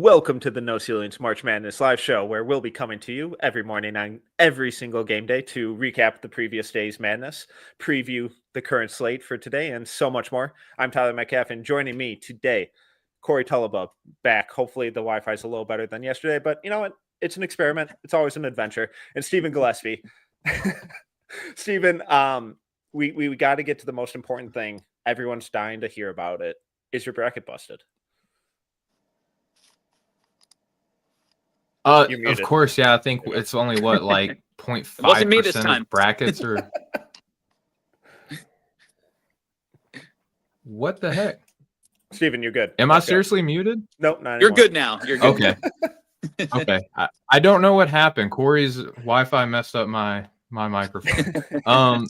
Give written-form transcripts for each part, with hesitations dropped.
Welcome to the No Ceilings March Madness live show, where we'll be coming to you every morning on every single game day to recap the previous day's madness, preview the current slate for today, and so much more. I'm Tyler Metcalf, and joining me today, Corey Tulaba, back. Hopefully the Wi-Fi is a little better than yesterday, but you know what? It's an experiment. It's always an adventure. And Stephen Gillaspie. Stephen, we got to get to the most important thing. Everyone's dying to hear about it. Is your bracket busted? Of course, yeah. I think it's only like 0.5% of brackets or what the heck? Steven, you're good. Am I seriously muted? Nope, not anymore. You're good now. You're good. Okay. Okay. I don't know what happened. Corey's Wi-Fi messed up my microphone.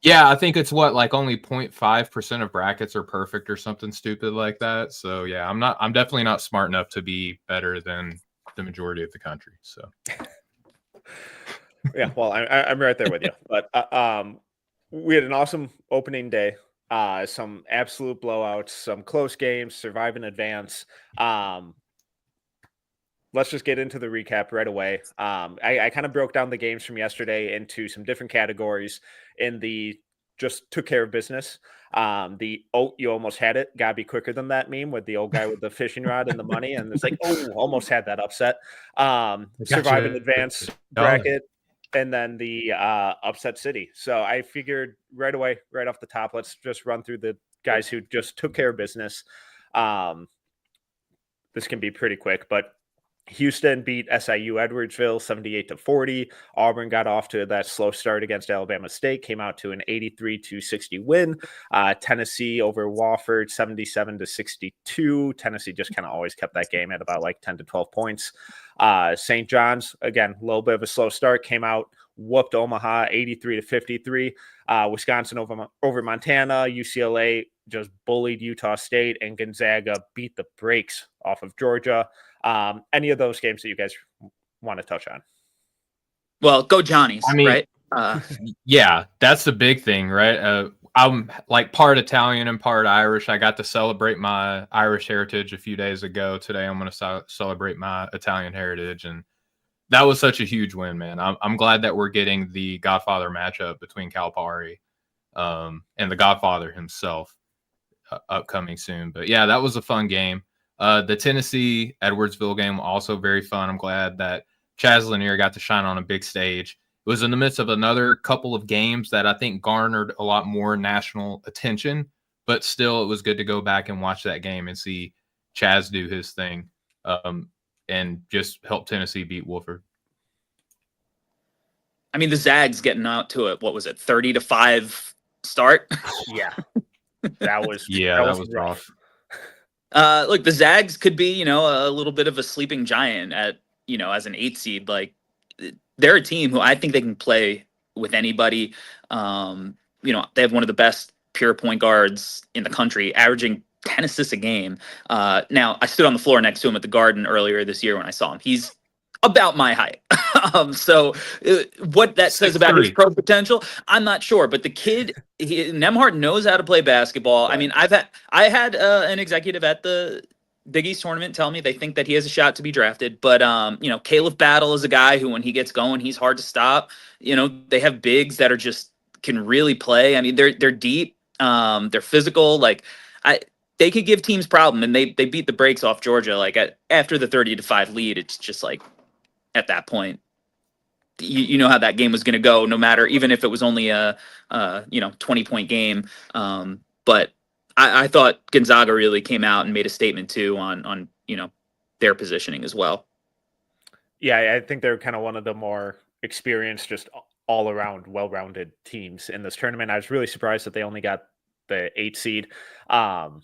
Yeah, I think it's like only 0.5% of brackets are perfect or something stupid like that. So yeah, I'm definitely not smart enough to be better than the majority of the country. So yeah, well, I'm right there with you. But we had an awesome opening day. Some absolute blowouts, some close games, survive in advance. Let's just get into the recap right away. I kind of broke down the games from yesterday into some different categories in the just took care of business. The you almost had it. Gotta be quicker than that meme with the old guy with the fishing rod and the money. And it's like, almost had that upset. Survive in advance bracket. And then the upset city. So I figured right away, right off the top, let's just run through the guys who just took care of business. This can be pretty quick, but Houston beat SIU Edwardsville 78-40. Auburn got off to that slow start against Alabama State, came out to an 83-60 win. Tennessee over Wofford 77-62. Tennessee just kind of always kept that game at about like 10 to 12 points. St. John's, again, a little bit of a slow start, came out, whooped Omaha 83-53. Wisconsin over Montana. UCLA just bullied Utah State, and Gonzaga beat the brakes off of Georgia. Any of those games that you guys want to touch on? Well, go Johnnies, right? Yeah, that's the big thing, right? I'm like part Italian and part Irish. I got to celebrate my Irish heritage a few days ago. Today, I'm going to celebrate my Italian heritage, and that was such a huge win, man. I'm glad that we're getting the Godfather matchup between Calipari and the Godfather himself upcoming soon. But yeah, that was a fun game. The Tennessee Edwardsville game also very fun. I'm glad that Chaz Lanier got to shine on a big stage. It was in the midst of another couple of games that I think garnered a lot more national attention, but still it was good to go back and watch that game and see Chaz do his thing and just help Tennessee beat Wofford. I mean, the Zags getting out to it, what was it, 30-5 start? Yeah. That was rough. Look, the Zags could be, a little bit of a sleeping giant at, as an 8 seed. Like, they're a team who I think they can play with anybody. They have one of the best pure point guards in the country, averaging 10 assists a game. Now, I stood on the floor next to him at the Garden earlier this year when I saw him. He's about my height. So what that says about his pro potential, I'm not sure. But the kid, Nembhard knows how to play basketball. I mean, I had an executive at the Big East tournament tell me they think that he has a shot to be drafted. But Caleb Battle is a guy who, when he gets going, he's hard to stop. They have bigs that are just can really play. I mean, they're deep, they're physical. Like they could give teams problem, and they beat the brakes off Georgia. Like after the 30-5 lead, it's just like at that point, you know how that game was going to go, no matter, even if it was only a 20-point game. But I thought Gonzaga really came out and made a statement too on their positioning as well. Yeah, I think they're kind of one of the more experienced, just all around well-rounded teams in this tournament. I was really surprised that they only got the 8 seed. Asa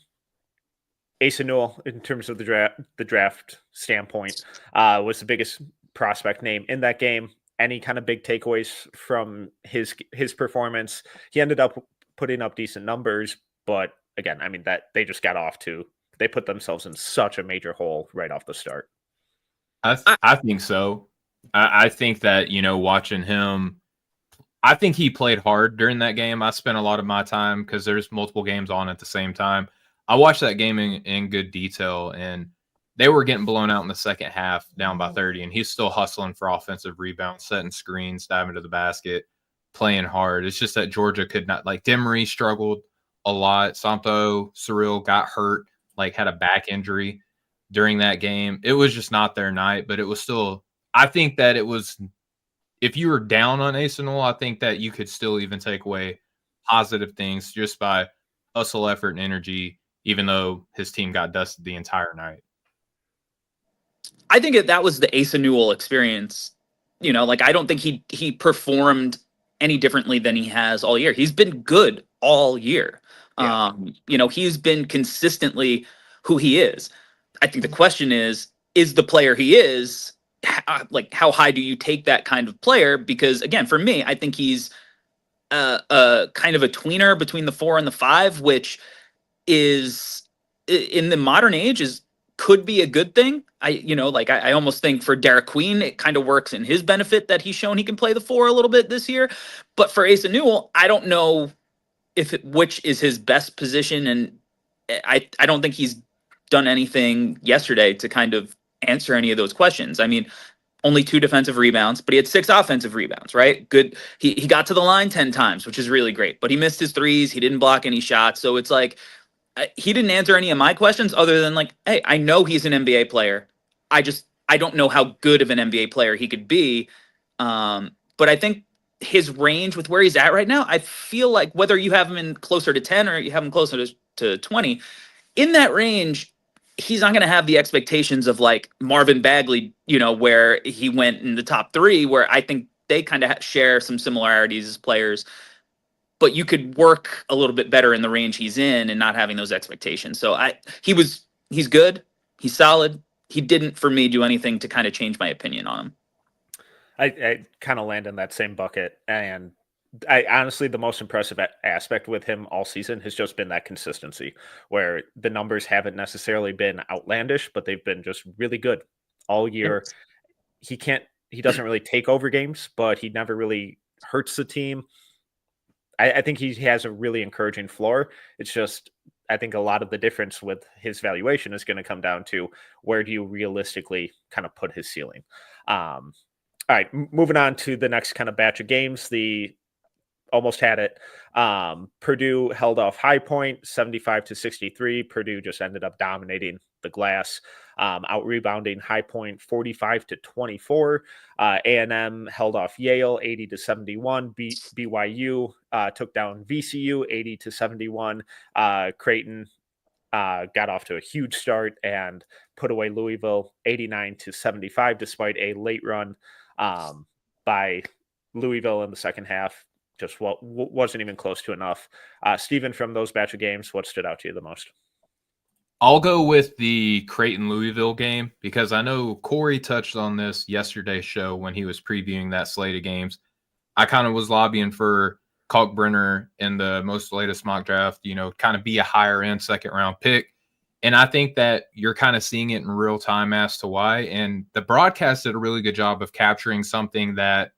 Newell, in terms of the draft standpoint, was the biggest prospect name in that game. Any kind of big takeaways from his performance? He ended up putting up decent numbers, but again, I mean, that they just got off to, they put themselves in such a major hole right off the start. I think so. I think that, watching him, I think he played hard during that game. I spent a lot of my time, because there's multiple games on at the same time. I watched that game in good detail, and they were getting blown out in the second half, down by 30, and he's still hustling for offensive rebounds, setting screens, diving to the basket, playing hard. It's just that Georgia could not, like, Demery struggled a lot. Santo Cyril got hurt, like had a back injury during that game. It was just not their night, but it was still, I think that it was, if you were down on Asa Newell, I think that you could still even take away positive things just by hustle, effort, and energy, even though his team got dusted the entire night. I think that was the Asa Newell experience. You know, like, I don't think he performed any differently than he has all year. He's been good all year. Yeah. You know, he's been consistently who he is. I think the question is the player he is, like, how high do you take that kind of player? Because, again, for me, I think he's kind of a tweener between the 4 and the 5, which is, in the modern age, could be a good thing. I almost think for Derek Queen, it kind of works in his benefit that he's shown he can play the 4 a little bit this year. But for Asa Newell, I don't know which is his best position, and I don't think he's done anything yesterday to kind of answer any of those questions. I mean, only 2 defensive rebounds, but he had 6 offensive rebounds, right? Good. He got to the line 10 times, which is really great, but he missed his threes. He didn't block any shots. So it's like, he didn't answer any of my questions other than, like, hey, I know he's an NBA player. I don't know how good of an NBA player he could be. But I think his range with where he's at right now, I feel like whether you have him in closer to 10 or you have him closer to 20, in that range, he's not going to have the expectations of, like, Marvin Bagley, you know, where he went in the top 3, where I think they kind of share some similarities as players. But you could work a little bit better in the range he's in and not having those expectations. So he's good. He's solid. He didn't, for me, do anything to kind of change my opinion on him. I kind of land in that same bucket. And I honestly, the most impressive aspect with him all season has just been that consistency, where the numbers haven't necessarily been outlandish, but they've been just really good all year. Yes. He doesn't really take over games, but he never really hurts the team. I think he has a really encouraging floor. It's just, I think a lot of the difference with his valuation is going to come down to where do you realistically kind of put his ceiling. All right, moving on to the next kind of batch of games. Almost had it. Purdue held off High Point 75-63. Purdue just ended up dominating the glass, out rebounding High Point 45-24. A&M held off Yale 80-71. BYU took down VCU 80-71. Creighton got off to a huge start and put away Louisville 89-75, despite a late run by Louisville in the second half. Just wasn't even close to enough. Steven, from those batch of games, what stood out to you the most? I'll go with the Creighton-Louisville game because I know Corey touched on this yesterday's show when he was previewing that slate of games. I kind of was lobbying for Kalkbrenner in the most latest mock draft, you know, kind of be a higher-end second-round pick. And I think that you're kind of seeing it in real time as to why. And the broadcast did a really good job of capturing something that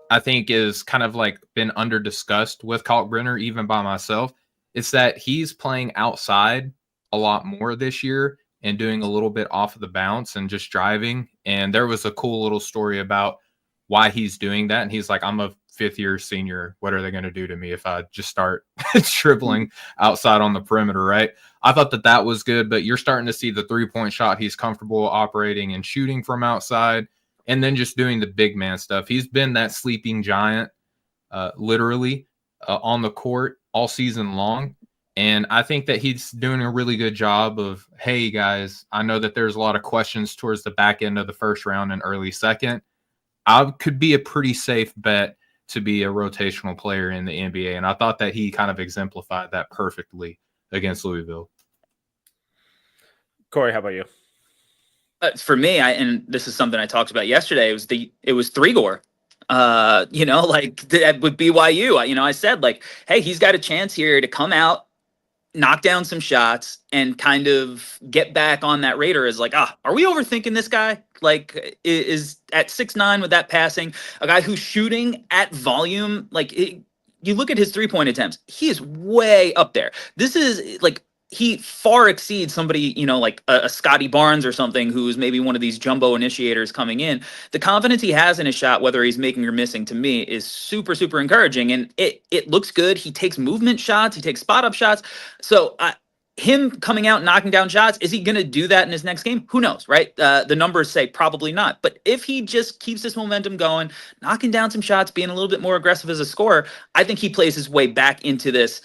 I think is kind of like been under discussed with Kalkbrenner, even by myself. It's that he's playing outside a lot more this year and doing a little bit off of the bounce and just driving. And there was a cool little story about why he's doing that. And he's like, I'm a 5th-year senior. What are they going to do to me if I just start dribbling outside on the perimeter, right? I thought that was good, but you're starting to see the 3-point shot he's comfortable operating and shooting from outside. And then just doing the big man stuff. He's been that sleeping giant, literally, on the court all season long. And I think that he's doing a really good job of, hey, guys, I know that there's a lot of questions towards the back end of the first round and early second. I could be a pretty safe bet to be a rotational player in the NBA. And I thought that he kind of exemplified that perfectly against Louisville. Corey, how about you? For me, and this is something I talked about yesterday, it was Three-Gore. You know, like with BYU, you know, I said, like, hey, he's got a chance here to come out, knock down some shots, and kind of get back on that radar as like, are we overthinking this guy? Like, is at 6'9" with that passing, a guy who's shooting at volume, like you look at his 3-point attempts, he is way up there. This is like, he far exceeds somebody, like a Scotty Barnes or something, who's maybe one of these jumbo initiators coming in. The confidence he has in his shot, whether he's making or missing, to me is super, super encouraging. And it looks good. He takes movement shots. He takes spot up shots. So him coming out, knocking down shots, is he going to do that in his next game? Who knows, right? The numbers say probably not. But if he just keeps this momentum going, knocking down some shots, being a little bit more aggressive as a scorer, I think he plays his way back into this.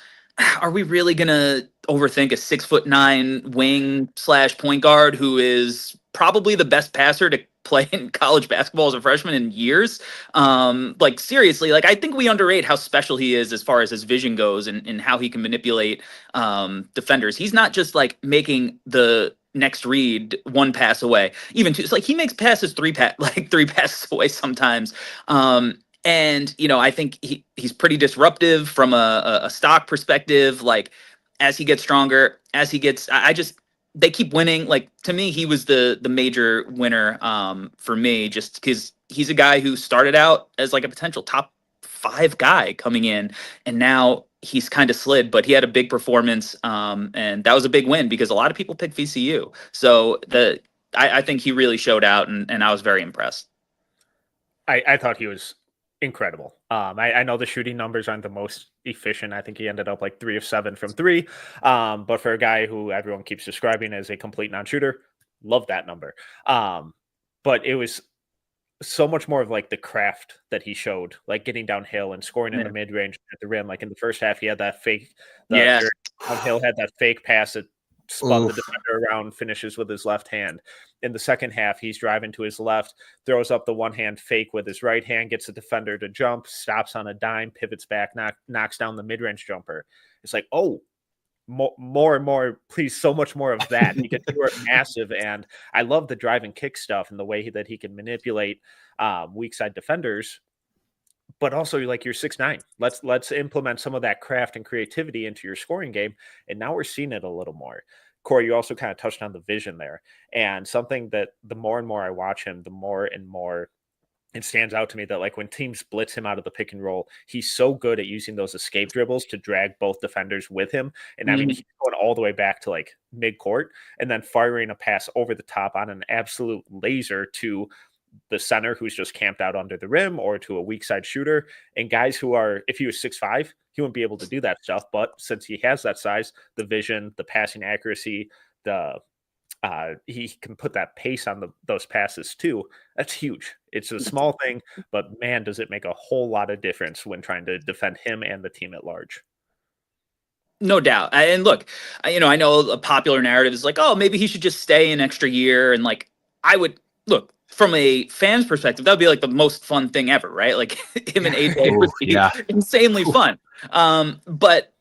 Are we really going to overthink a 6'9" wing / point guard who is probably the best passer to play in college basketball as a freshman in years? Like, seriously, like, I think we underrate how special he is as far as his vision goes, and how he can manipulate defenders. He's not just like making the next read one pass away, even two. It's like he makes passes three passes away sometimes. And, I think he's pretty disruptive from a stock perspective. Like, as he gets stronger, they keep winning. Like, to me, he was the major winner for me, just because he's a guy who started out as like a potential top 5 guy coming in, and now he's kind of slid, but he had a big performance. And that was a big win because a lot of people picked VCU. So I think he really showed out, and I was very impressed. I thought he was incredible. I know the shooting numbers aren't the most efficient. I think he ended up like 3 of 7 from 3. But for a guy who everyone keeps describing as a complete non-shooter, love that number. But it was so much more of like the craft that he showed, like getting downhill and scoring in the mid-range at the rim. Like in the first half, he had that fake. Downhill had that fake pass that spun the defender around, finishes with his left hand. In the second half, he's driving to his left, throws up the one-hand fake with his right hand, gets the defender to jump, stops on a dime, pivots back, knocks down the mid-range jumper. It's like, oh, more and more, please, so much more of that, because you are massive. And I love the drive and kick stuff and the way that he can manipulate weak side defenders. But also, like, you're 6'9". Let's implement some of that craft and creativity into your scoring game. And now we're seeing it a little more. Corey, you also kind of touched on the vision there. And something that the more and more I watch him, the more and more it stands out to me that, like, when teams blitz him out of the pick and roll, he's so good at using those escape dribbles to drag both defenders with him. And I mean, he's going all the way back to like mid-court and then firing a pass over the top on an absolute laser to the center who's just camped out under the rim, or to a weak side shooter. And guys who are, if he was 6'5", he wouldn't be able to do that stuff. But since he has that size, the vision, the passing accuracy, he can put that pace on those passes too. That's huge. It's a small thing, but man, does it make a whole lot of difference when trying to defend him and the team at large. No doubt. And look, I know a popular narrative is like, oh, maybe he should just stay an extra year. And like, I would look, from a fan's perspective, that would be like the most fun thing ever, right? Like, him and AJ would be insanely fun. But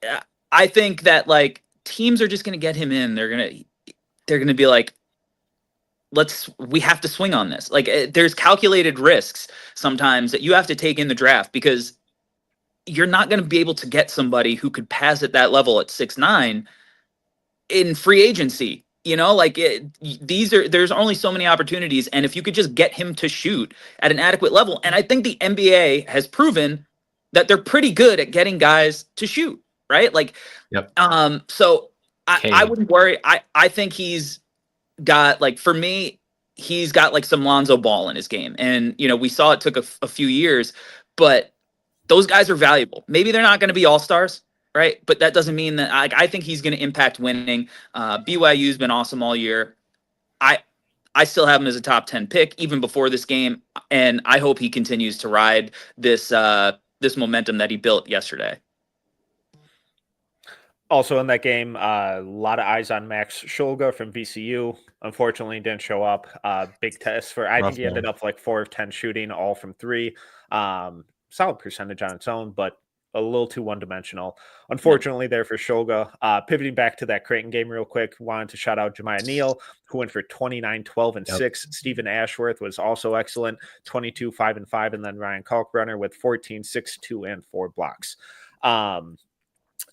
I think that, like, teams are just going to get him in. They're going to be like, we have to swing on this. Like, there's calculated risks sometimes that you have to take in the draft, because you're not going to be able to get somebody who could pass at that level at 6'9" in free agency. There's only so many opportunities. And if you could just get him to shoot at an adequate level, and I think the NBA has proven that they're pretty good at getting guys to shoot, right? Like, so I wouldn't worry. I think he's got, like, for me, he's got like some Lonzo Ball in his game. And, we saw it took a few years, but those guys are valuable. Maybe they're not going to be all-stars, right? But that doesn't mean that I think he's going to impact winning. BYU's been awesome all year. I still have him as a top 10 pick even before this game. And I hope he continues to ride this momentum that he built yesterday. Also in that game, a lot of eyes on Max Shulga from VCU. Unfortunately, didn't show up. Big test for, I think he ended up like 4 of 10 shooting, all from 3. Solid percentage on its own, but a little too one-dimensional. Unfortunately, there for Shulga. Pivoting back to that Creighton game real quick, wanted to shout out Jemiah Neal, who went for 29, 12, and 6. Stephen Ashworth was also excellent, 22, 5, and 5. And then Ryan Kalkbrenner with 14, 6, 2, and 4 blocks. And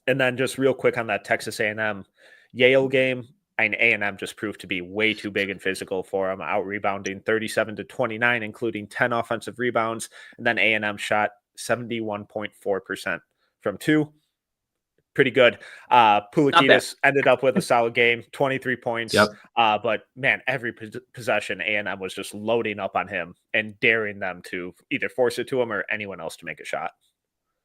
then just real quick on that Texas A&M Yale game, and A&M just proved to be way too big and physical for them, out-rebounding 37-29, including 10 offensive rebounds. And then A&M shot 71.4% from 2. pretty good. Poulikitis ended up with a solid game, 23 points. Yep. But man, every possession, A&M was just loading up on him and daring them to either force it to him or anyone else to make a shot.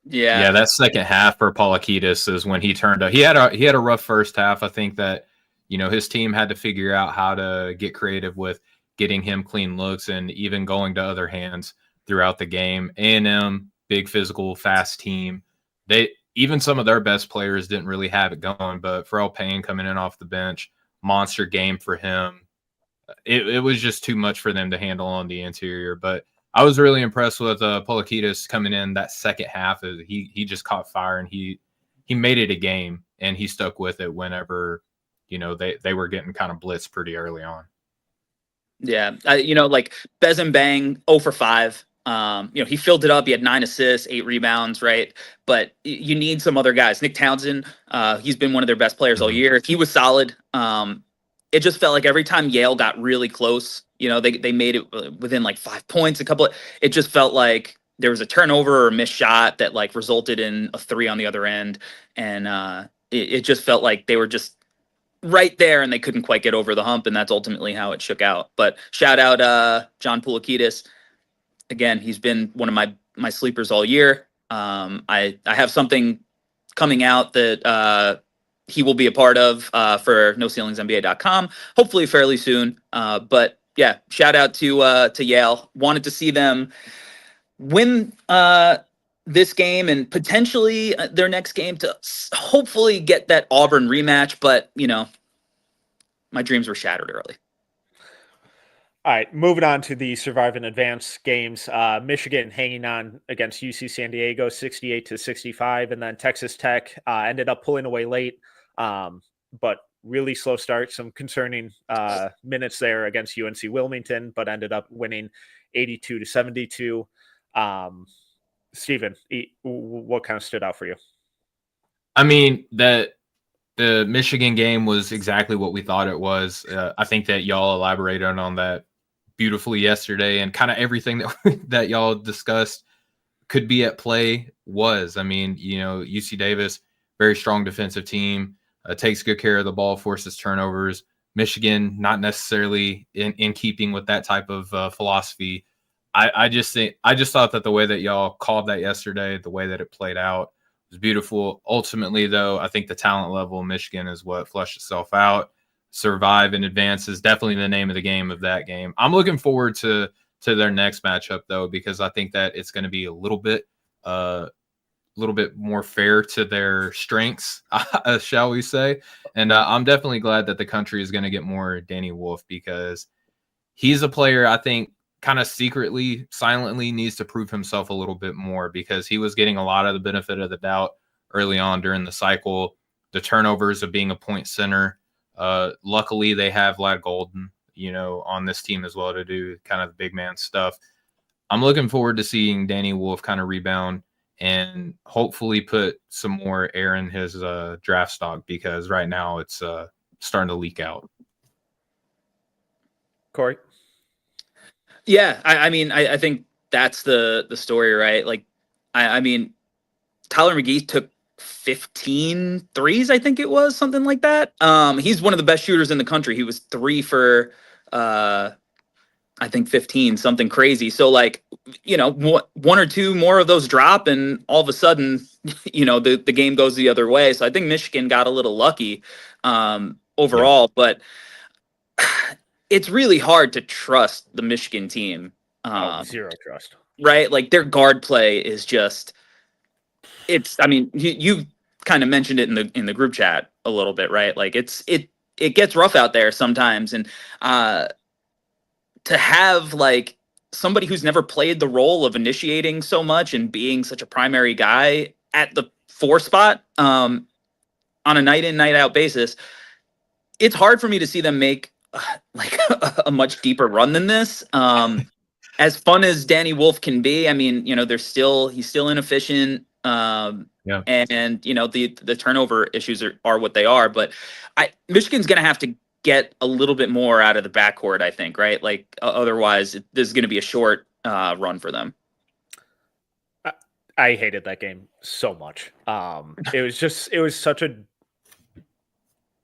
Yeah, that second half for Poulikitis is when he turned up. He had a rough first half. I think that, his team had to figure out how to get creative with getting him clean looks and even going to other hands throughout the game. A&M, big physical, fast team. Even some of their best players didn't really have it going, but Pharrell Payne coming in off the bench, monster game for him. It was just too much for them to handle on the interior. But I was really impressed with Poulikitis coming in that second half. He just caught fire and he made it a game, and he stuck with it whenever they were getting kind of blitzed pretty early on. Yeah, like Bezin Bang 0 for 5. He filled it up. He had 9 assists, 8 rebounds, right? But you need some other guys. Nick Townsend, he's been one of their best players all year. He was solid. It just felt like every time Yale got really close, they made it within like 5 points. It just felt like there was a turnover or a missed shot that like resulted in a 3 on the other end, and it just felt like they were just right there and they couldn't quite get over the hump, and that's ultimately how it shook out. But shout out John Poulikitis. Again, he's been one of my sleepers all year. I have something coming out that he will be a part of for NoCeilingsNBA.com, hopefully fairly soon. But yeah, shout out to Yale. Wanted to see them win this game and potentially their next game to hopefully get that Auburn rematch. But, my dreams were shattered early. All right, moving on to the Survive and Advance games. Michigan hanging on against UC San Diego, 68-65, and then Texas Tech ended up pulling away late, but really slow start. Some concerning minutes there against UNC Wilmington, but ended up winning 82-72. Steven, what kind of stood out for you? I mean, the Michigan game was exactly what we thought it was. I think that y'all elaborated on that beautifully yesterday, and kind of everything that y'all discussed could be at play was. I mean, UC Davis, very strong defensive team, takes good care of the ball, forces turnovers. Michigan, not necessarily in keeping with that type of philosophy. I just thought that the way that y'all called that yesterday, the way that it played out, was beautiful. Ultimately, though, I think the talent level of Michigan is what flushed itself out. Survive and Advance is definitely the name of the game of that game. I'm looking forward to their next matchup, though, because I think that it's going to be a little bit more fair to their strengths, shall we say. And I'm definitely glad that the country is going to get more Danny Wolf, because he's a player I think kind of secretly, silently needs to prove himself a little bit more, because he was getting a lot of the benefit of the doubt early on during the cycle. The turnovers of being a point center. Luckily, they have Vlad Golden, on this team as well to do kind of the big man stuff. I'm looking forward to seeing Danny Wolf kind of rebound and hopefully put some more air in his draft stock, because right now it's starting to leak out. Corey? Yeah, I think that's the story, right? Like, I mean, Tyler McGee took 15 threes, I think it was, something like that. He's one of the best shooters in the country. He was 3 for, I think 15, something crazy. So like, one or two more of those drop, and all of a sudden, the game goes the other way. So I think Michigan got a little lucky overall, yeah. But it's really hard to trust the Michigan team. Zero trust. Right? Like, their guard play is just, you kind of mentioned it in the group chat a little bit, right? Like, it gets rough out there sometimes. And to have like somebody who's never played the role of initiating so much and being such a primary guy at the 4 spot on a night in, night out basis, it's hard for me to see them make like a much deeper run than this. As fun as Danny Wolf can be, I mean, he's still inefficient. And the turnover issues are what they are. But Michigan's going to have to get a little bit more out of the backcourt, I think, right? Like, otherwise, this is going to be a short run for them. I hated that game so much. It was such a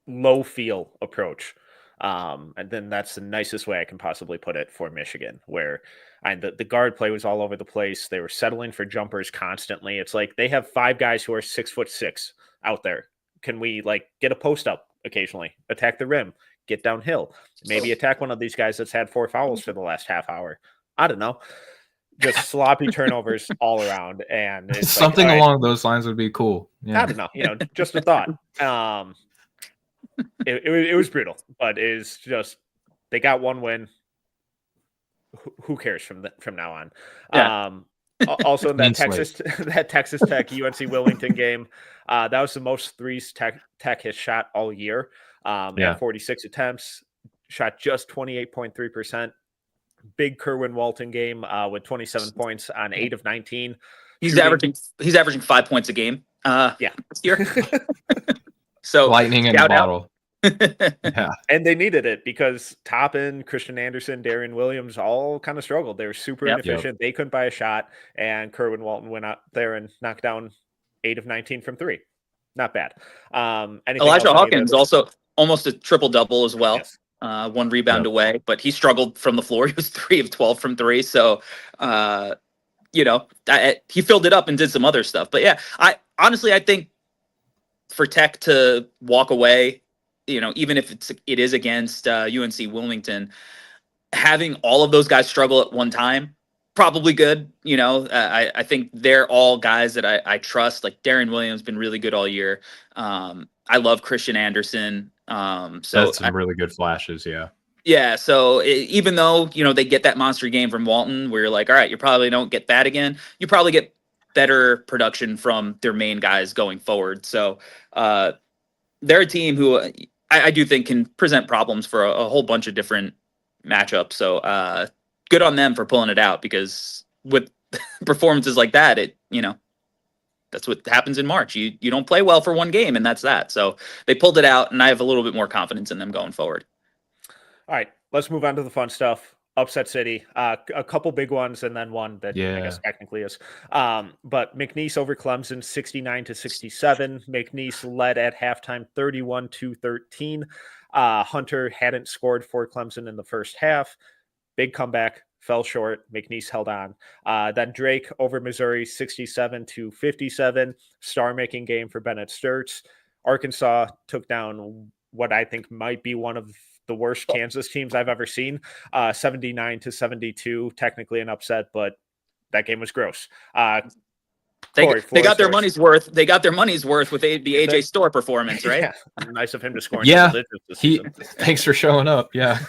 low feel approach. And then that's the nicest way I can possibly put it for Michigan, where the guard play was all over the place. They were settling for jumpers constantly. It's like they have 5 guys who are 6'6" out there. Can we like get a post up occasionally, attack the rim, get downhill, maybe attack one of these guys that's had 4 fouls for the last half hour? I don't know. Just sloppy turnovers all around, and it's something like, along those lines would be cool. Yeah. I don't know, just a thought. It was brutal, but it's just they got one win. Who cares from now on? Yeah. Also in that Texas Tech UNC Wilmington game, that was the most threes Tech has shot all year. At 46 attempts, shot just 28.3%. Big Kerwin Walton game with 27 points on 8 of 19. He's averaging 5 points a game. This year. So lightning in a bottle. Yeah, and they needed it because Toppin, Christian Anderson, Darian Williams all kind of struggled. They were super inefficient. They couldn't buy a shot, and Kerwin Walton went out there and knocked down 8 of 19 from 3. Not bad. Elijah Hawkins also almost a triple double as well. Yes. 1 rebound away, but he struggled from the floor. He was 3 of 12 from 3. So, he filled it up and did some other stuff. But yeah, I think for Tech to walk away, even if it is against UNC Wilmington, having all of those guys struggle at one time, probably good. I think they're all guys that I trust. Like Darian Williams been really good all year. I love Christian Anderson. So that's some really good flashes. Yeah. Yeah. So even though, they get that monster game from Walton where you're like, all right, you probably don't get that again. You probably get better production from their main guys going forward. So they're a team who I do think can present problems for a whole bunch of different matchups. So good on them for pulling it out, because with performances like that, that's what happens in March. You don't play well for one game, and that's that. So they pulled it out, and I have a little bit more confidence in them going forward. All right, let's move on to the fun stuff. Upset City, a couple big ones, and then one that I guess technically is. But McNeese over Clemson, 69-67. McNeese led at halftime, 31-13. Hunter hadn't scored for Clemson in the first half. Big comeback, fell short. McNeese held on. Then Drake over Missouri, 67-57. Star-making game for Bennett Sturts. Arkansas took down what I think might be one of the worst Kansas teams I've ever seen, 79-72, technically an upset, but that game was gross. They got their money's worth. They got their money's worth with the AJ Storr performance, right? Yeah. Nice of him to score. Yeah. Thanks for showing up. Yeah.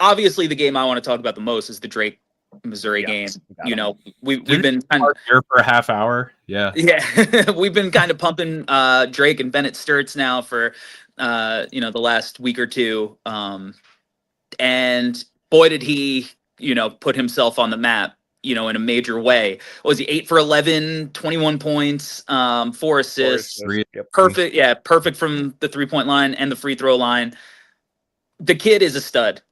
Obviously the game I want to talk about the most is the Drake Missouri game. We've been kind of here for a half hour. Yeah. We've been kind of pumping Drake and Bennett Sturts now for the last week or two. And boy, did he, put himself on the map, in a major way. What was he 8 for 11, 21 points, 4 assists, perfect. Yeah. Perfect from the 3-point line and the free throw line. The kid is a stud,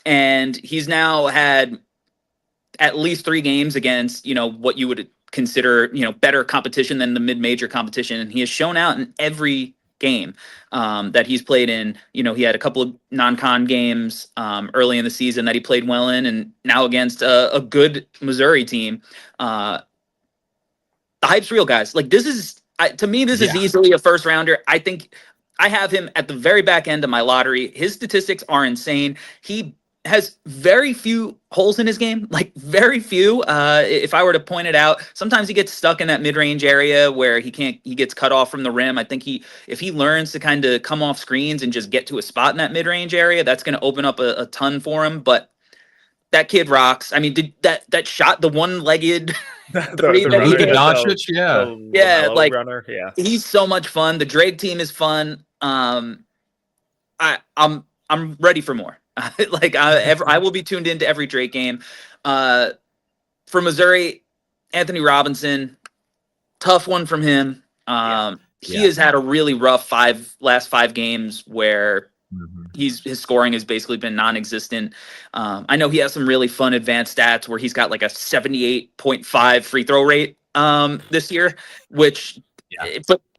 and he's now had at least 3 games against, what you would consider, better competition than the mid-major competition. And he has shown out in every game that he's played in. He had a couple of non-con games early in the season that he played well in, and now against a good Missouri team. The hype's real, guys. Like, this is, to me, this is easily a first rounder. I think I have him at the very back end of my lottery. His statistics are insane. He has very few holes in his game, like very few. If I were to point it out, sometimes he gets stuck in that mid-range area where he gets cut off from the rim. I think if he learns to kind of come off screens and just get to a spot in that mid-range area, that's going to open up a ton for him. But that kid rocks. I mean, did that shot, the one-legged three that he hit? Like runner. Yeah, he's so much fun. The Drake team is fun. I'm ready for more. I will be tuned into every Drake game. For Missouri, Anthony Robinson, tough one from him. He has had a really rough last 5 games where his scoring has basically been non-existent. I know he has some really fun advanced stats where he's got like a 78.5 free throw rate this year, which,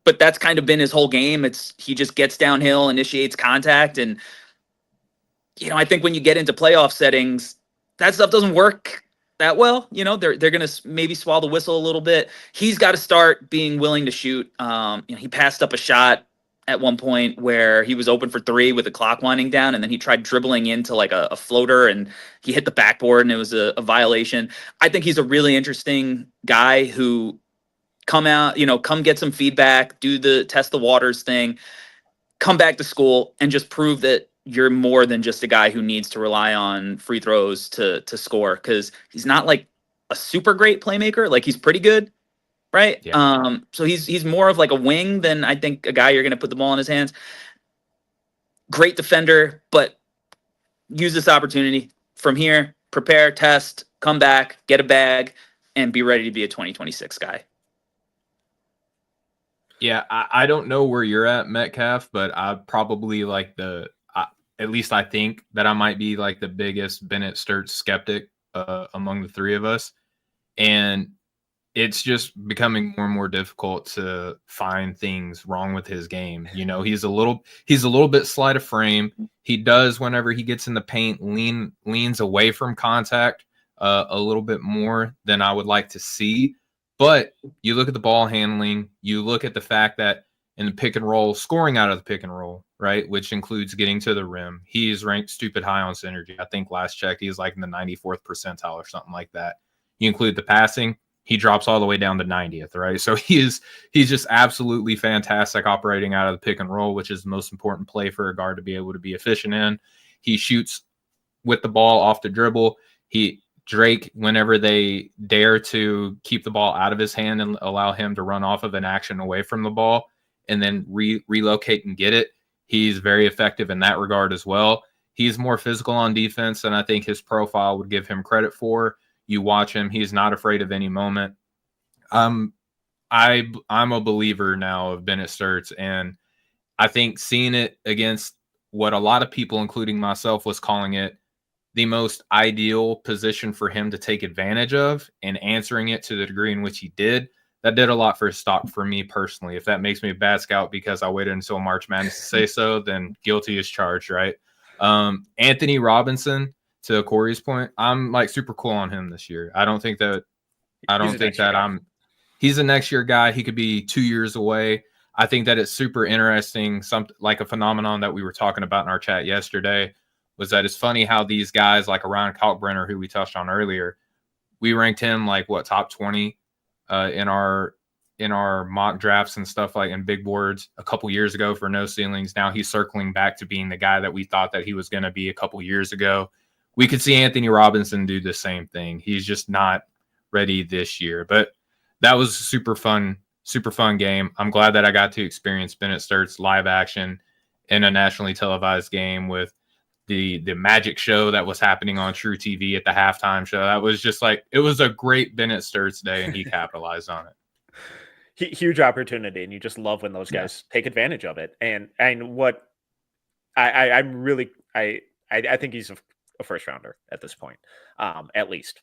but that's kind of been his whole game. He just gets downhill, initiates contact, and I think when you get into playoff settings, that stuff doesn't work that well. They're gonna maybe swallow the whistle a little bit. He's got to start being willing to shoot. He passed up a shot at one point where he was open for three with the clock winding down, and then he tried dribbling into like a floater, and he hit the backboard, and it was a violation. I think he's a really interesting guy who come get some feedback, do the test the waters thing, come back to school, and just prove that you're more than just a guy who needs to rely on free throws to score, because he's not like a super great playmaker. Like, he's pretty good, right? Yeah. So he's more of like a wing than I think a guy you're going to put the ball in his hands. Great defender, but use this opportunity from here, prepare, test, come back, get a bag, and be ready to be a 2026 guy. Yeah, I don't know where you're at, Metcalf, but I probably like at least I think that I might be like the biggest Bennett Sturts skeptic among the three of us. And it's just becoming more and more difficult to find things wrong with his game. He's a little bit slight of frame. He does, whenever he gets in the paint, leans away from contact a little bit more than I would like to see. But you look at the ball handling, you look at the fact that in the pick and roll, scoring out of the pick and roll, right, which includes getting to the rim, he is ranked stupid high on synergy. I think last check, he's like in the 94th percentile or something like that. You include the passing, he drops all the way down to 90th, right? So he's just absolutely fantastic operating out of the pick and roll, which is the most important play for a guard to be able to be efficient in. He shoots with the ball off the dribble. Drake, whenever they dare to keep the ball out of his hand and allow him to run off of an action away from the ball and then relocate and get it, he's very effective in that regard as well. He's more physical on defense than I think his profile would give him credit for. You watch him, he's not afraid of any moment. I'm a believer now of Bennett Sturts, and I think seeing it against what a lot of people, including myself, was calling it the most ideal position for him to take advantage of, and answering it to the degree in which he did, that did a lot for his stock for me personally. If that makes me a bad scout because I waited until March Madness to say so, then guilty as charged, right? Anthony Robinson, to Corey's point, I'm like super cool on him this year. I don't think that he's a next year guy. He could be 2 years away. I think that it's super interesting. Something like a phenomenon that we were talking about in our chat yesterday was that it's funny how these guys like Ryan Kalkbrenner, who we touched on earlier, we ranked him like top 20 in our mock drafts and stuff, like in big boards a couple years ago for no ceilings. Now he's circling back to being the guy that we thought that he was going to be a couple years ago. We could see Anthony Robinson do the same thing. He's just not ready this year, but that was a super fun game. I'm glad that I got to experience Bennett Sturts live action in a nationally televised game with the magic show that was happening on True TV at the halftime show. That was just like, it was a great Bennett Sturts day, and he capitalized on it. Huge opportunity, and you just love when those guys take advantage of it. And what I think he's a first rounder at this point, at least.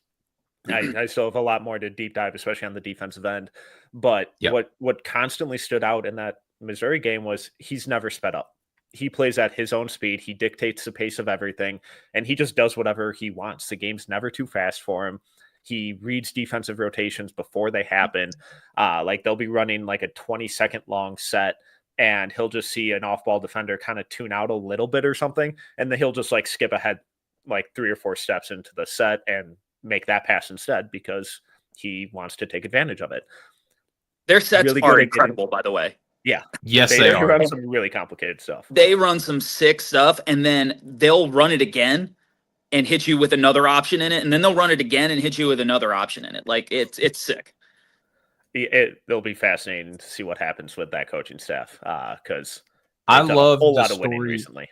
I still have a lot more to deep dive, especially on the defensive end. But what constantly stood out in that Missouri game was he's never sped up. He plays at his own speed. He dictates the pace of everything, and he just does whatever he wants. The game's never too fast for him. He reads defensive rotations before they happen. Like they'll be running like a 20-second long set, and he'll just see an off-ball defender kind of tune out a little bit or something, and then he'll just like skip ahead like 3 or 4 steps into the set and make that pass instead because he wants to take advantage of it. Their sets really are incredible, by the way. Yeah. Yes, they are. Run some really complicated stuff. They run some sick stuff, and then they'll run it again and hit you with another option in it, and then they'll run it again and hit you with another option in it. Like, it's sick. It'll be fascinating to see what happens with that coaching staff because I love a whole lot the of winning story recently.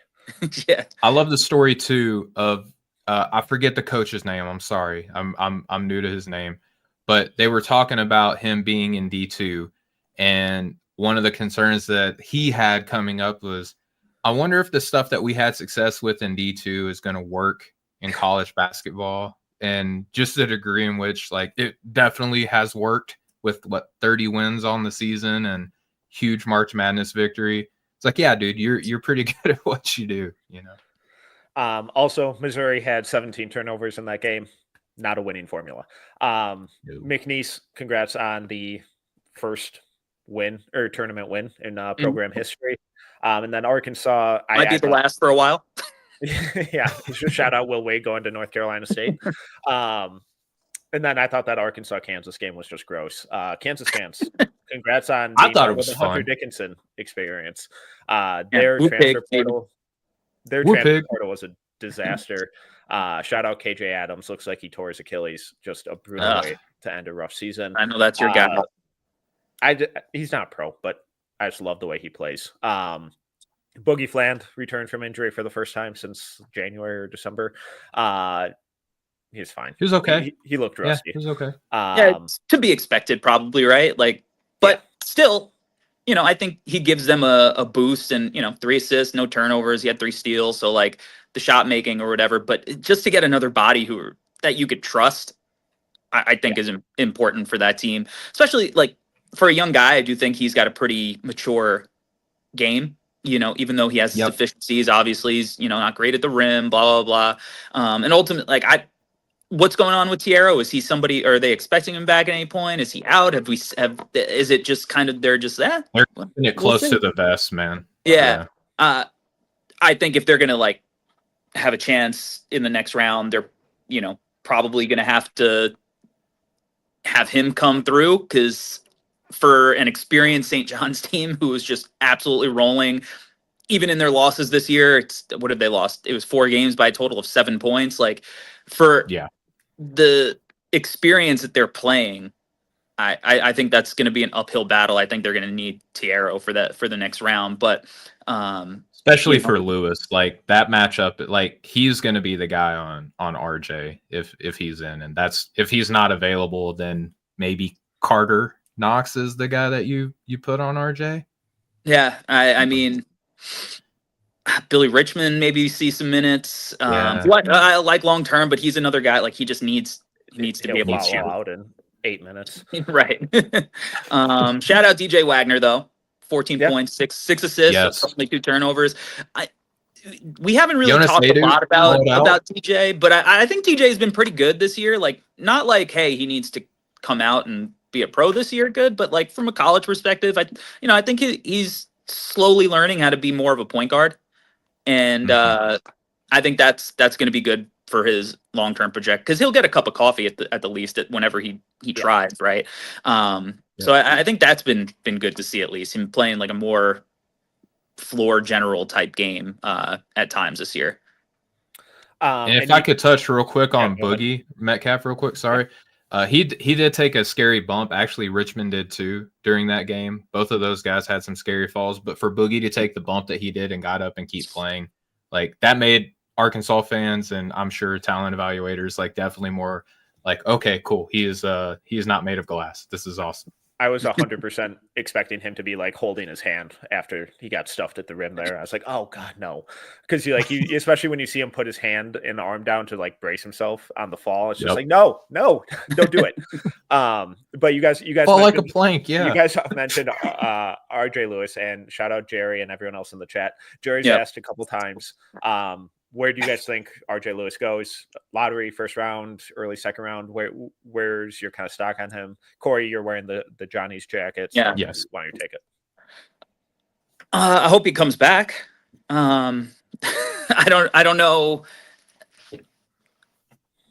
Yeah, I love the story too of I forget the coach's name. I'm sorry, I'm new to his name, but they were talking about him being in D2, and one of the concerns that he had coming up was I wonder if the stuff that we had success with in D2 is going to work in college basketball, and just the degree in which like it definitely has worked with 30 wins on the season and huge March Madness victory. It's like, yeah, dude, you're pretty good at what you do, you know. Also, Missouri had 17 turnovers in that game. Not a winning formula. No. McNeese, congrats on the first win or tournament win in program history. And then Arkansas. Might be the last for a while. Yeah, just shout out Will Wade going to North Carolina State. And then I thought that Arkansas-Kansas game was just gross. Kansas fans, congrats on I thought it was the Hunter fun. Dickinson experience. Their transfer portal was a disaster. Shout out KJ Adams. Looks like he tore his Achilles. Just a brutal way to end a rough season. I know that's your guy. He's not pro, but I just love the way he plays. Boogie Fland returned from injury for the first time since January or December. He's fine. He was okay. He looked rusty. Yeah, he was okay. It's to be expected, probably, right? Like, but still, you know, I think he gives them a boost, and 3 assists, no turnovers. He had 3 steals, so like the shot making or whatever. But just to get another body that you could trust, I think is important for that team, especially like for a young guy. I do think he's got a pretty mature game. Even though he has deficiencies, obviously he's not great at the rim, blah blah blah. And ultimately, like what's going on with Tiero? Is he somebody? Are they expecting him back at any point? Is he out? Is it just kind of they're just that? They're putting it close to the vest, man. Yeah. I think if they're gonna like have a chance in the next round, they're probably gonna have to have him come through, because for an experienced St. John's team who was just absolutely rolling, even in their losses this year, what have they lost? It was 4 games by a total of 7 points. Like for the experience that they're playing, I think that's going to be an uphill battle. I think they're going to need Tiero for the next round, but especially for Lewis, like that matchup, like he's going to be the guy on RJ if he's in, and that's if he's not available, then maybe Carter Knox is the guy that you put on RJ. Yeah, I mean, Billy Richmond maybe see some minutes. I like long term, but he's another guy. Like he needs to be able to shoot out in 8 minutes. Right. Shout out DJ Wagner though, 14 points, 6 assists, only 2 turnovers. We haven't really talked a lot about DJ, but I think DJ has been pretty good this year. Like not like, hey, he needs to come out and be a pro this year, good, but like from a college perspective, I think he's slowly learning how to be more of a point guard, and I think that's going to be good for his long-term project, because he'll get a cup of coffee at the least whenever he tries, right? So I think that's been good to see, at least him playing like a more floor general type game at times this year. And if I could touch real quick on Boogie Metcalf real quick, sorry. He did take a scary bump. Actually, Richmond did too during that game. Both of those guys had some scary falls, but for Boogie to take the bump that he did and got up and keep playing, like that made Arkansas fans and I'm sure talent evaluators like definitely more like, okay, cool. He is not made of glass. This is awesome. I was 100% expecting him to be like holding his hand after he got stuffed at the rim there. I was like, oh God, no. Because especially when you see him put his hand and arm down to like brace himself on the fall, it's just like, no, don't do it. But you guys fall like a plank. Yeah. You guys mentioned RJ Lewis, and shout out Jerry and everyone else in the chat. Jerry's asked a couple times, where do you guys think RJ Lewis goes? Lottery, first round, early second round? Where's your kind of stock on him? Corey, you're wearing the Johnny's jacket. So yes. Why don't you take it? I hope he comes back. I don't know.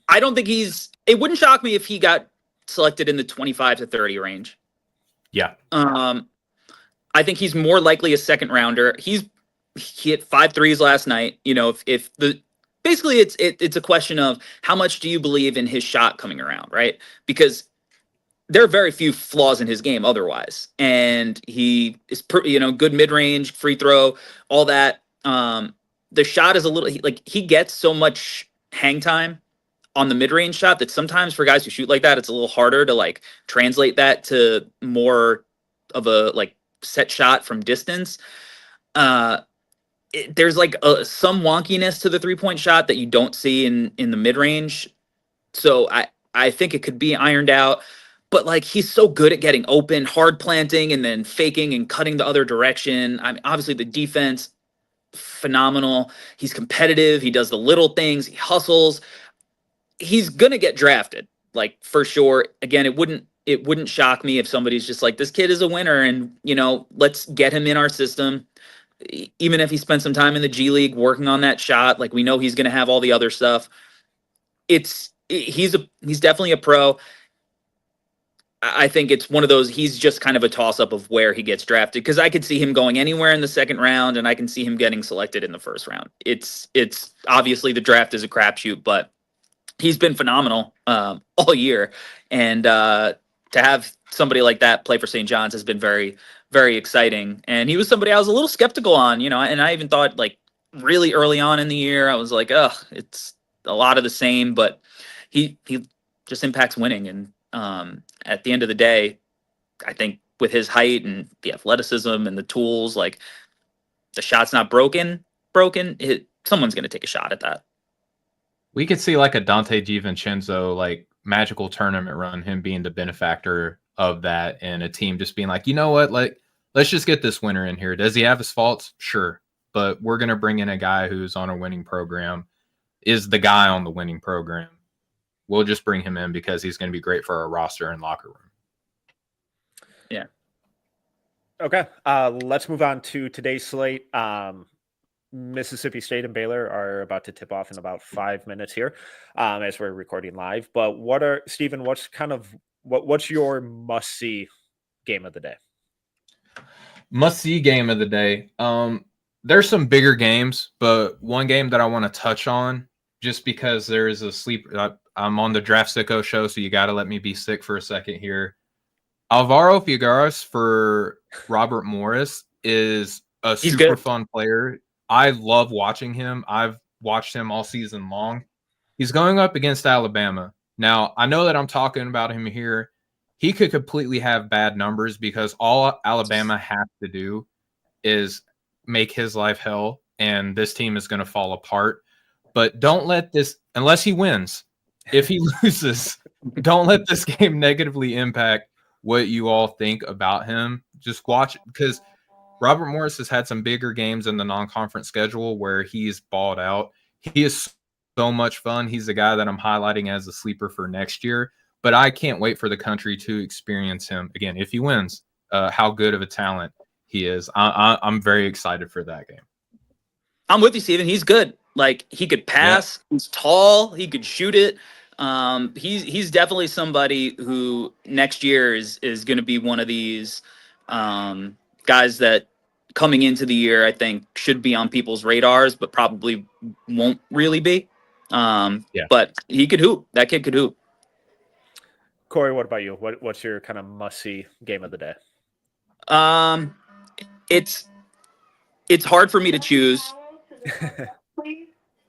I don't think it wouldn't shock me if he got selected in the 25 to 30 range. Yeah. I think he's more likely a second rounder. He hit 5 threes last night. Basically it's a question of how much do you believe in his shot coming around, right? Because there are very few flaws in his game otherwise, and he is good mid-range, free throw, all that. The shot is a little he gets so much hang time on the mid-range shot that sometimes for guys who shoot like that, it's a little harder to like translate that to more of a like set shot from distance. there's like some wonkiness to the 3-point shot that you don't see in the mid range. So I think it could be ironed out. But like he's so good at getting open, hard planting, and then faking and cutting the other direction. I mean, obviously the defense phenomenal. He's competitive. He does the little things. He hustles. He's gonna get drafted, like for sure. Again, it wouldn't shock me if somebody's just like, this kid is a winner, and let's get him in our system. Even if he spent some time in the G League working on that shot, like we know he's gonna have all the other stuff. He's definitely a pro. I think it's one of those, he's just kind of a toss up of where he gets drafted, because I could see him going anywhere in the second round, and I can see him getting selected in the first round. It's obviously the draft is a crapshoot, but he's been phenomenal all year. And to have somebody like that play for St. John's has been very, very exciting. And he was somebody I was a little skeptical on, and I even thought like really early on in the year, I was like, it's a lot of the same, but he just impacts winning. And at the end of the day, I think with his height and the athleticism and the tools, like the shot's not broken, someone's going to take a shot at that. We could see like a Dante DiVincenzo, like magical tournament run, him being the benefactor of that, and a team just being like, you know what, like let's just get this winner in here. Does he have his faults? Sure. But we're going to bring in a guy who's on a winning program, is the guy on the winning program. We'll just bring him in because he's going to be great for our roster and locker room. Yeah. Okay. Let's move on to today's slate. Mississippi State and Baylor are about to tip off in about 5 minutes here, as we're recording live. But Stephen, what's your must-see game of the day? Must-see game of the day. There's some bigger games, but one game that I want to touch on, just because there is a sleeper. I'm on the Draft Sicko show, so you got to let me be sick for a second here. Alvaro Figueras for Robert Morris is a super fun player. I love watching him. I've watched him all season long. He's going up against Alabama. Now, I know that I'm talking about him here. He could completely have bad numbers because all Alabama has to do is make his life hell, and this team is going to fall apart. But don't let this, unless he wins, if he loses, don't let this game negatively impact what you all think about him. Just watch, because Robert Morris has had some bigger games in the non-conference schedule where he's balled out. He is so much fun. He's the guy that I'm highlighting as a sleeper for next year. But I can't wait for the country to experience him again. If he wins, how good of a talent he is. I'm very excited for that game. I'm with you, Steven. He's good. Like, he could pass. Yeah. He's tall. He could shoot it. He's definitely somebody who next year is going to be one of these guys that coming into the year, I think, should be on people's radars, but probably won't really be. But he could hoop. That kid could hoop. Corey, what about you? What's your kind of must-see game of the day? It's hard for me to choose.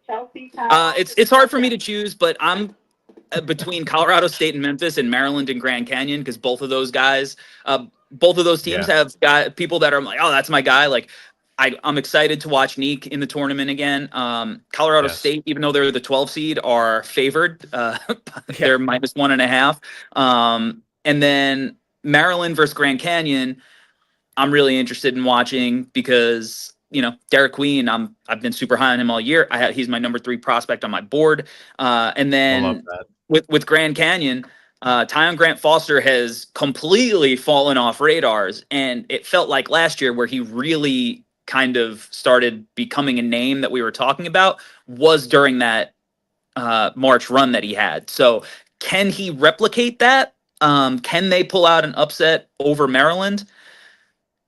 It's hard for me to choose, but I'm between Colorado State and Memphis, and Maryland and Grand Canyon, because both of those guys, both of those teams have got people that are like, oh, that's my guy. Like, I'm excited to watch Neek in the tournament again. Colorado State, even though they're the 12 seed, are favored. They're -1.5. And then Maryland versus Grand Canyon, I'm really interested in watching because, Derek Queen, I've been super high on him all year. He's my number 3 prospect on my board. And then with Grand Canyon, Tyon Grant Foster has completely fallen off radars. And it felt like last year where he really kind of started becoming a name that we were talking about was during that March run that he had. So can he replicate that? Can they pull out an upset over Maryland?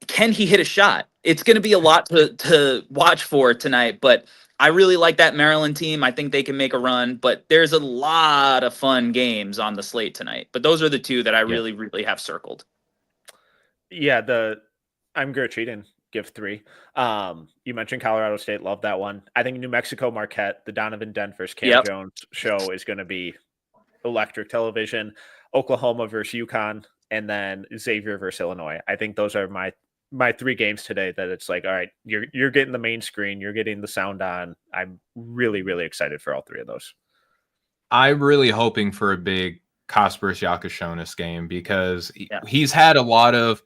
Can he hit a shot? It's going to be a lot to watch for tonight, but I really like that Maryland team. I think they can make a run, but there's a lot of fun games on the slate tonight. But those are the two that I really, really have circled. Yeah, I'm Gert Cheaton. Give 3. You mentioned Colorado State. Love that one. I think New Mexico Marquette, the Donovan Dent versus Cam Jones show is going to be electric television. Oklahoma versus UConn, and then Xavier versus Illinois. I think those are my my 3 games today that it's like, all right, you're getting the main screen, you're getting the sound on. I'm really, really excited for all 3 of those. I'm really hoping for a big Kasparas Yakashonis game because he's had a lot of,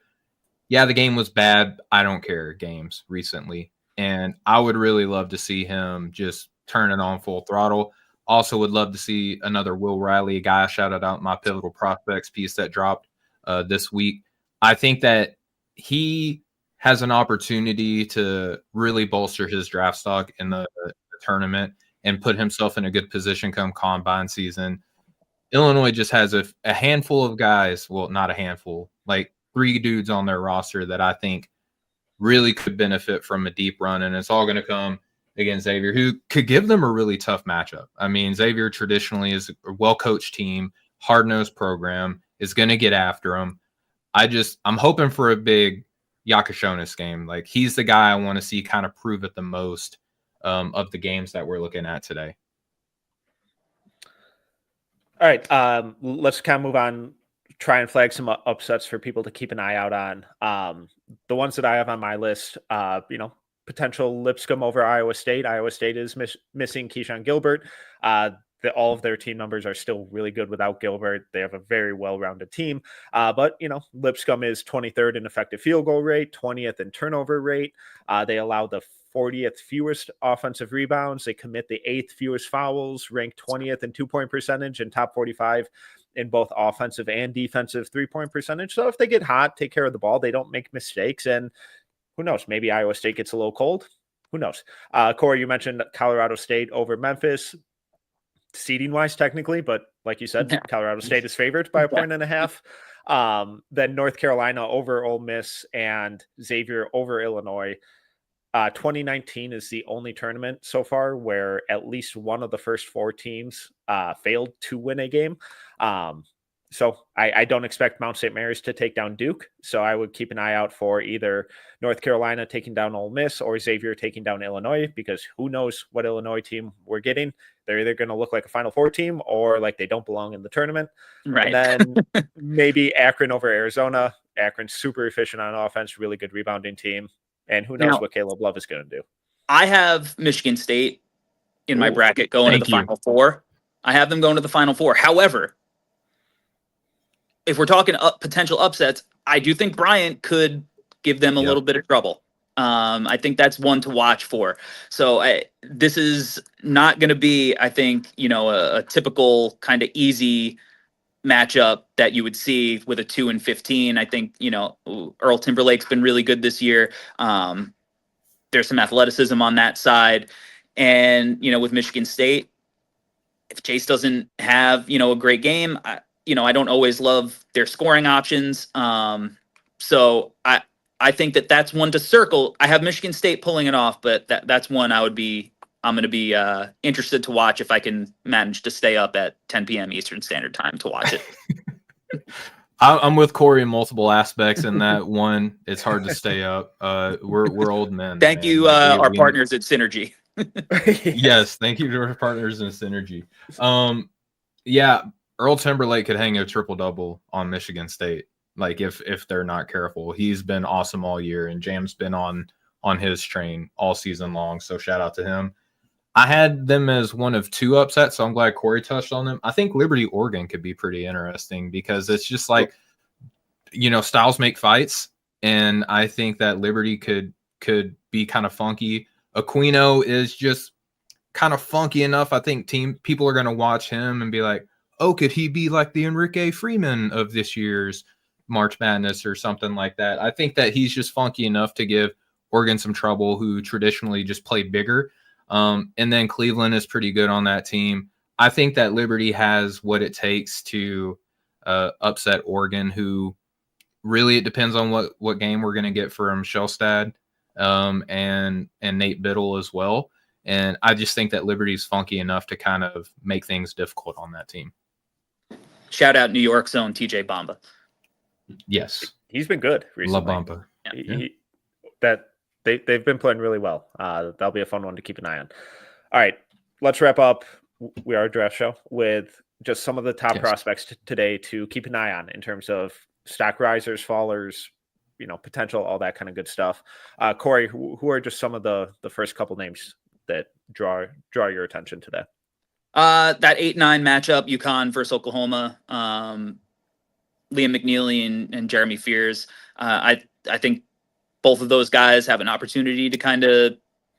the game was bad, I don't care games recently. And I would really love to see him just turn it on full throttle. Also would love to see another Will Riley, a guy I shouted out my Pivotal Prospects piece that dropped this week. I think that he has an opportunity to really bolster his draft stock in the tournament and put himself in a good position come combine season. Illinois just has a handful of guys, well, not a handful, like 3 dudes on their roster that I think really could benefit from a deep run, and it's all going to come against Xavier, who could give them a really tough matchup. I mean, Xavier traditionally is a well-coached team, hard-nosed program, is going to get after them. I'm hoping for a big Yakashonis game. Like, he's the guy I want to see kind of prove it the most of the games that we're looking at today. All right, let's kind of move on, try and flag some upsets for people to keep an eye out on. The ones that I have on my list, potential Lipscomb over Iowa State. Iowa State is missing Keyshawn Gilbert. All of their team numbers are still really good without Gilbert. They have a very well-rounded team. But Lipscomb is 23rd in effective field goal rate, 20th in turnover rate. They allow the 40th fewest offensive rebounds. They commit the 8th fewest fouls, rank 20th in 2-point percentage, and top 45 in both offensive and defensive 3-point percentage. So if they get hot, take care of the ball, they don't make mistakes. And who knows, maybe Iowa State gets a little cold. Who knows? Corey, you mentioned Colorado State over Memphis. Seeding wise, technically, but like you said, Colorado State is favored by 1.5. Then North Carolina over Ole Miss and Xavier over Illinois. 2019 is the only tournament so far where at least one of the first 4 teams failed to win a game. So I don't expect Mount St. Mary's to take down Duke. So I would keep an eye out for either North Carolina taking down Ole Miss or Xavier taking down Illinois, because who knows what Illinois team we're getting. They're either going to look like a Final Four team or like they don't belong in the tournament. Right. And then maybe Akron over Arizona. Akron's super efficient on offense, really good rebounding team. And who knows what Caleb Love is going to do. I have Michigan State in my bracket going to the Final Four. I have them going to the Final Four. However, if we're talking potential upsets, I do think Bryant could give them a little bit of trouble. I think that's one to watch for. So this is not going to be, I think, a typical kind of easy matchup that you would see with a 2-15. I think, Earl Timberlake's been really good this year. There's some athleticism on that side. And, with Michigan State, if Chase doesn't have, a great game, I don't always love their scoring options. So I think that's one to circle. I have Michigan State pulling it off, but that's one I'm going to be interested to watch if I can manage to stay up at 10 p.m. Eastern Standard Time to watch it. I'm with Corey in multiple aspects in that one. It's hard to stay up. We're old men. Thank you, our partners at Synergy. Yes, thank you to our partners in Synergy. Earl Timberlake could hang a triple-double on Michigan State. Like if they're not careful. He's been awesome all year, and Jam's been on his train all season long. So shout out to him. I had them as one of 2 upsets, so I'm glad Corey touched on them. I think Liberty Oregon could be pretty interesting because it's just like, styles make fights, and I think that Liberty could be kind of funky. Aquino is just kind of funky enough. I think people are going to watch him and be like, oh, could he be like the Enrique Freeman of this year's March Madness or something like that? I think that he's just funky enough to give Oregon some trouble, who traditionally just play bigger. And then Cleveland is pretty good on that team. I think that Liberty has what it takes to upset Oregon, who really, it depends on what game we're going to get from Shellstad and Nate Biddle as well. And I just think that Liberty's funky enough to kind of make things difficult on that team. Shout out New York's own TJ Bamba. Yes. He's been good recently. Love Bamba. They've been playing really well. That'll be a fun one to keep an eye on. All right, let's wrap up. We are a draft show with just some of the top prospects today to keep an eye on in terms of stock risers, fallers, potential, all that kind of good stuff. Corey, who are just some of the first couple names that draw your attention today? That 8-9 matchup, UConn versus Oklahoma. Liam McNeely and Jeremy Fears. I think both of those guys have an opportunity to kind of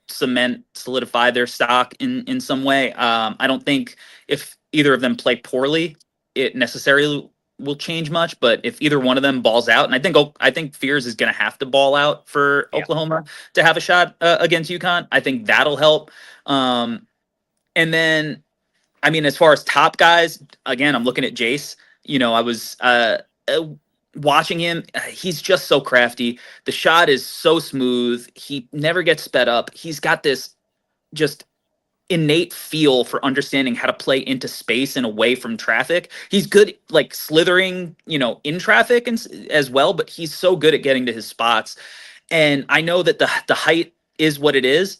solidify their stock in some way. I don't think if either of them play poorly, it necessarily will change much. But if either one of them balls out, and I think Fears is going to have to ball out for Oklahoma to have a shot against UConn. I think that'll help. And then, I mean, as far as top guys, again, I'm looking at Jace. I was watching him. He's just so crafty. The shot is so smooth. He never gets sped up. He's got this just innate feel for understanding how to play into space and away from traffic. He's good, like slithering, in traffic and as well, but he's so good at getting to his spots. And I know that the height is what it is.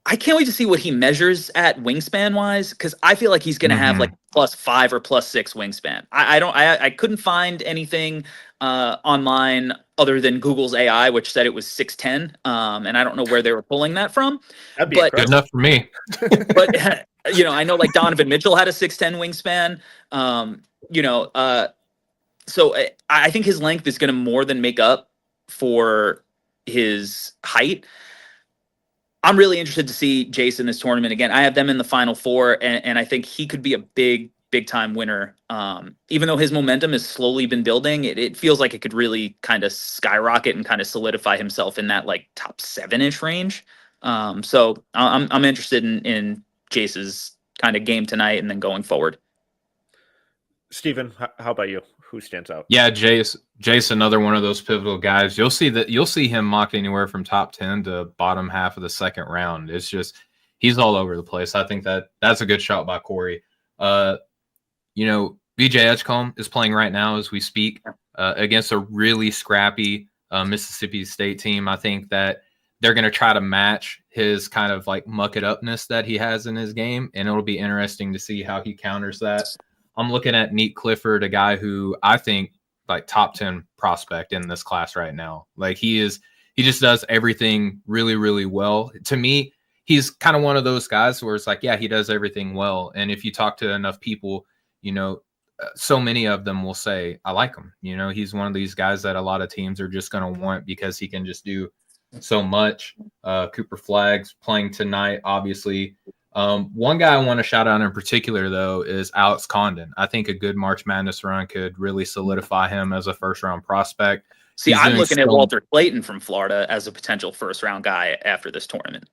I can't wait to see what he measures at wingspan wise, because I feel like he's going to have like +5 or +6 wingspan. I couldn't find anything online other than Google's AI, which said it was 6'10", and I don't know where they were pulling that from. That'd be good enough for me. But I know like Donovan Mitchell had a 6'10" wingspan. So I think his length is going to more than make up for his height. I'm really interested to see Jace in this tournament again. I have them in the Final Four, and I think he could be a big time winner. Even though his momentum has slowly been building, it feels like it could really kind of skyrocket and kind of solidify himself in that like top 7-ish range. So I'm interested in Jace's kind of game tonight and then going forward. Steven, how about you? Who stands out? Yeah, Jace, another one of those pivotal guys. You'll see him mocked anywhere from top 10 to bottom half of the second round. It's just he's all over the place. I think that's a good shot by Corey. BJ Edgecombe is playing right now as we speak against a really scrappy Mississippi State team. I think that they're going to try to match his kind of like muck it upness that he has in his game, and it'll be interesting to see how he counters that. I'm looking at Neat Clifford, a guy who I think like top 10 prospect in this class right now. Like he just does everything really, really well. To me, he's kind of one of those guys where it's like, yeah, he does everything well. And if you talk to enough people, so many of them will say, I like him. He's one of these guys that a lot of teams are just going to want because he can just do so much. Cooper Flagg's playing tonight, obviously. One guy I want to shout out in particular, though, is Alex Condon. I think a good March Madness run could really solidify him as a first-round prospect. See, I'm looking at Walter Clayton from Florida as a potential first-round guy after this tournament.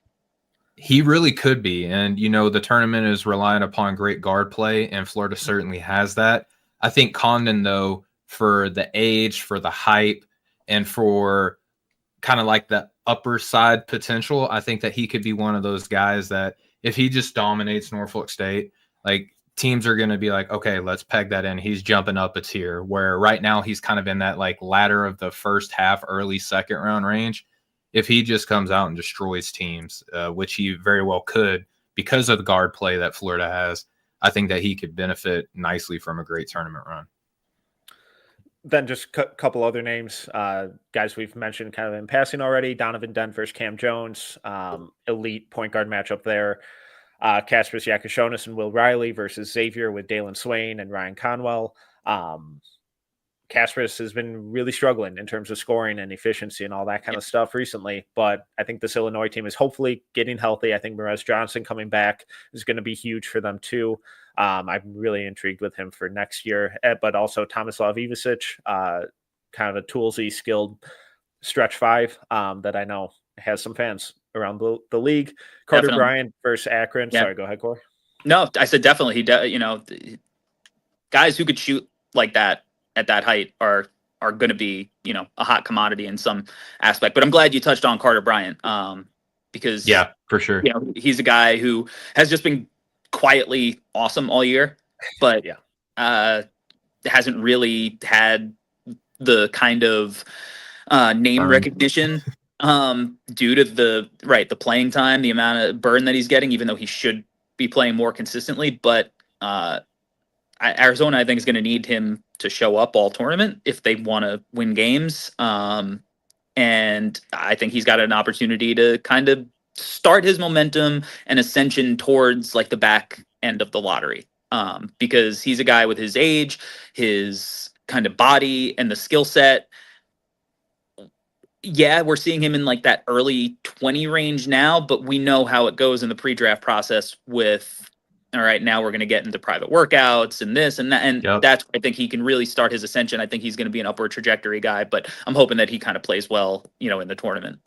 He really could be. And, the tournament is relying upon great guard play, and Florida certainly has that. I think Condon, though, for the age, for the hype, and for kind of like the upper side potential, I think that he could be one of those guys that if he just dominates Norfolk State, like teams are going to be like, okay, let's peg that in. He's jumping up a tier, where right now he's kind of in that like ladder of the first half, early second round range. If he just comes out and destroys teams, which he very well could because of the guard play that Florida has, I think that he could benefit nicely from a great tournament run. Then just a couple other names, guys we've mentioned kind of in passing already. Donovan Dent versus Cam Jones, elite point guard matchup there. Kaspers Yakashonis and Will Riley versus Xavier with Dalen Swain and Ryan Conwell. Kaspers has been really struggling in terms of scoring and efficiency and all that kind of stuff recently, but I think this Illinois team is hopefully getting healthy. I think Merez Johnson coming back is going to be huge for them too. I'm really intrigued with him for next year, but also Tomislav Ivicic, kind of a toolsy, skilled stretch five that I know has some fans around the league. Carter Definitely. Bryant versus Akron. Yeah. Sorry, go ahead, Corey. No, I said definitely. Guys who could shoot like that at that height are going to be, a hot commodity in some aspect. But I'm glad you touched on Carter Bryant because yeah, for sure. He's a guy who has just been quietly awesome all year, but hasn't really had the kind of name recognition due to the playing time, the amount of burn that he's getting, even though he should be playing more consistently. But Arizona, I think, is going to need him to show up all tournament if they want to win games. And I think he's got an opportunity to kind of start his momentum and ascension towards like the back end of the lottery. Because he's a guy with his age, his kind of body, and the skill set. Yeah, we're seeing him in like that early 20 range now, but we know how it goes in the pre-draft process with, all right, now we're going to get into private workouts and this and that. And that's where I think he can really start his ascension. I think he's going to be an upward trajectory guy, but I'm hoping that he kind of plays well, in the tournament.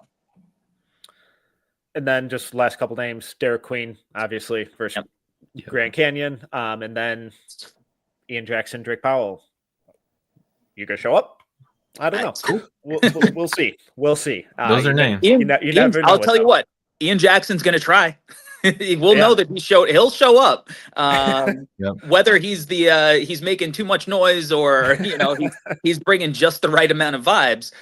And then just last couple names, Derek Queen, obviously, versus Grand Canyon. And then Ian Jackson, Drake Powell. You going to show up? I don't know. Cool. We'll see. We'll see. Those are names. I'll tell you what. Ian Jackson's going to try. We'll know that he'll show up. Whether he's making too much noise or he's bringing just the right amount of vibes.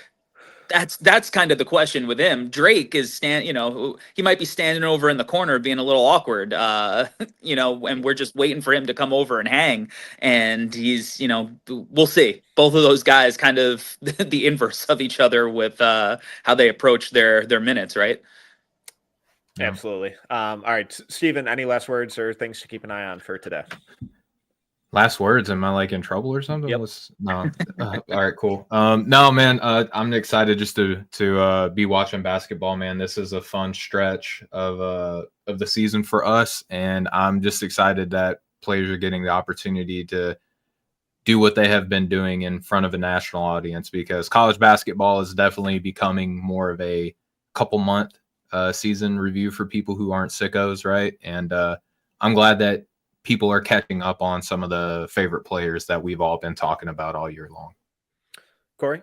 That's kind of the question with him. Drake is he might be standing over in the corner being a little awkward, and we're just waiting for him to come over and hang. And he's, we'll see. Both of those guys kind of the inverse of each other with how they approach their minutes, right? Yeah. Absolutely. All right, Steven, any last words or things to keep an eye on for today? Last words? Am I like in trouble or something? Yep. No. All right, cool. No, man, I'm excited just to be watching basketball, man. This is a fun stretch of the season for us, and I'm just excited that players are getting the opportunity to do what they have been doing in front of a national audience, because college basketball is definitely becoming more of a couple month season review for people who aren't sickos, right? And I'm glad that people are catching up on some of the favorite players that we've all been talking about all year long. Corey?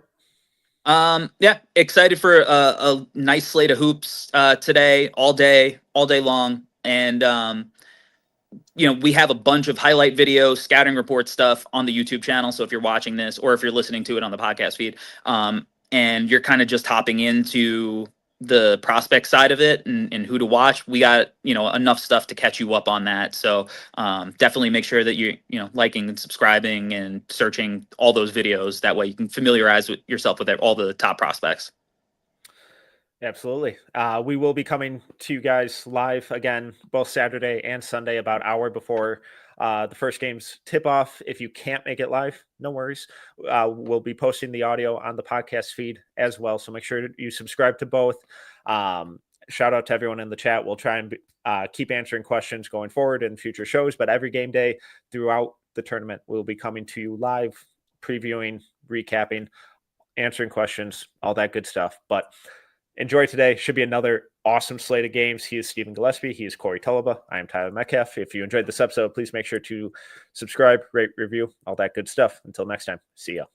Yeah, excited for a nice slate of hoops today, all day long. And, we have a bunch of highlight videos, scouting report stuff on the YouTube channel. So if you're watching this or if you're listening to it on the podcast feed, and you're kind of just hopping into the prospect side of it and who to watch, we got enough stuff to catch you up on that. So definitely make sure that you're liking and subscribing and searching all those videos. That way you can familiarize yourself with all the top prospects. Absolutely. We will be coming to you guys live again both Saturday and Sunday about an hour before the first game's tip-off. If you can't make it live, no worries. We'll be posting the audio on the podcast feed as well, so make sure you subscribe to both. Shout out to everyone in the chat. We'll try and keep answering questions going forward in future shows, but every game day throughout the tournament, we'll be coming to you live, previewing, recapping, answering questions, all that good stuff. But enjoy today. Should be another awesome slate of games. He is Stephen Gillaspie. He is Corey Tulaba. I am Tyler Metcalf. If you enjoyed this episode, please make sure to subscribe, rate, review, all that good stuff. Until next time, see ya.